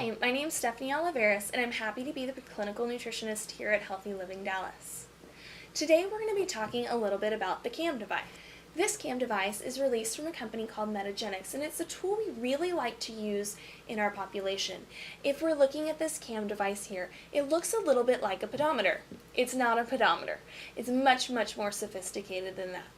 Hi, my name is Stephanie Oliveris, and I'm happy to be the clinical nutritionist here at Healthy Living Dallas. Today we're going to be talking a little bit about the KAM device. This KAM device is released from a company called Metagenics, and it's a tool we really like to use in our population. If we're looking at this KAM device here, it looks a little bit like a pedometer. It's not a pedometer. It's much more sophisticated than that.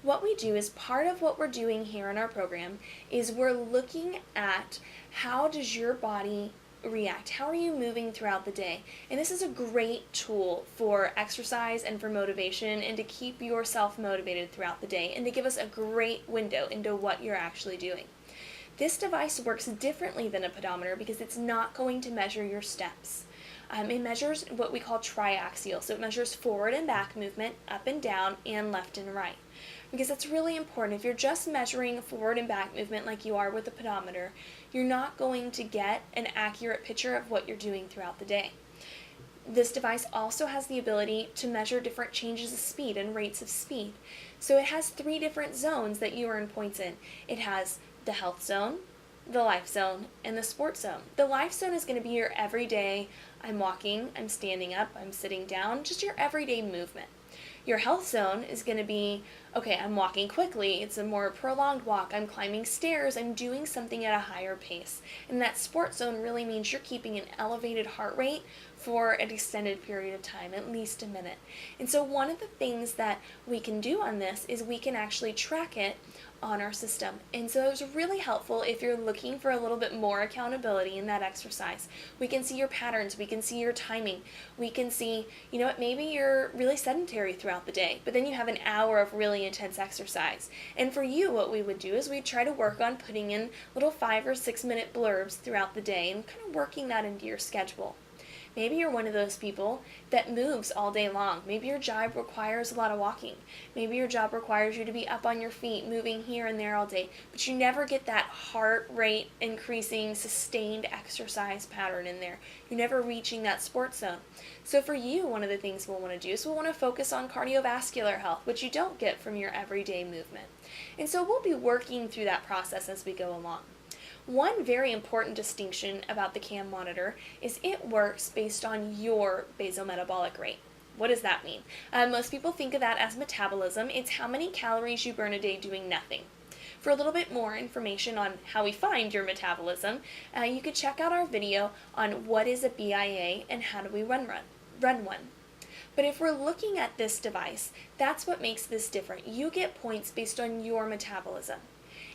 What we do is part of what we're doing here in our program is we're looking at how does your body react? How are you moving throughout the day? And this is a great tool for exercise and for motivation and to keep yourself motivated throughout the day and to give us a great window into what you're actually doing. This device works differently than a pedometer because it's not going to measure your steps. It measures what we call triaxial, so it measures forward and back movement, up and down, and left and right. Because that's really important. If you're just measuring forward and back movement like you are with a pedometer, you're not going to get an accurate picture of what you're doing throughout the day. This device also has the ability to measure different changes of speed and rates of speed. So it has 3 different zones that you earn points in. It has the health zone, the life zone, and the sports zone. The life zone is going to be your everyday, I'm walking, I'm standing up, I'm sitting down, just your everyday movement. Your health zone is going to be, okay, I'm walking quickly, it's a more prolonged walk, I'm climbing stairs, I'm doing something at a higher pace. And that sports zone really means you're keeping an elevated heart rate for an extended period of time, at least a minute. And so one of the things that we can do on this is we can actually track it on our system. And so it was really helpful if you're looking for a little bit more accountability in that exercise. We can see your patterns, we can see your timing, we can see, maybe you're really sedentary throughout the day, but then you have an hour of really intense exercise. And for you, what we would do is we'd try to work on putting in little 5 or 6 minute blurbs throughout the day and kind of working that into your schedule. Maybe you're one of those people that moves all day long. Maybe your job requires a lot of walking. Maybe your job requires you to be up on your feet, moving here and there all day, but you never get that heart rate increasing, sustained exercise pattern in there. You're never reaching that sports zone. So for you, one of the things we'll want to do is we'll want to focus on cardiovascular health, which you don't get from your everyday movement. And so we'll be working through that process as we go along. One very important distinction about the KAM monitor is it works based on your basal metabolic rate. What does that mean? Most people think of that as metabolism. It's how many calories you burn a day doing nothing. For a little bit more information on how we find your metabolism, you could check out our video on what is a BIA and how do we run one. But if we're looking at this device, that's what makes this different. You get points based on your metabolism.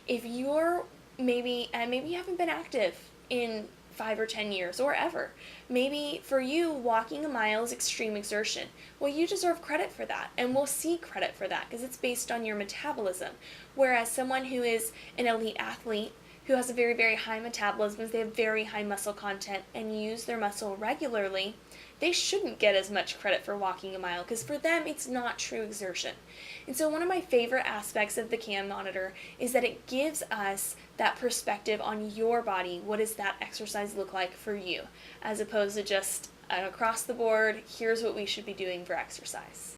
If you're maybe you haven't been active in 5 or 10 years or ever. Maybe for you, walking a mile is extreme exertion. Well, you deserve credit for that, and we'll see credit for that because it's based on your metabolism. Whereas someone who is an elite athlete, who has a very high metabolism, they have very high muscle content and use their muscle regularly, they shouldn't get as much credit for walking a mile because for them it's not true exertion. And so one of my favorite aspects of the KAM monitor is that it gives us that perspective on your body. What does that exercise look like for you? As opposed to just across the board, here's what we should be doing for exercise.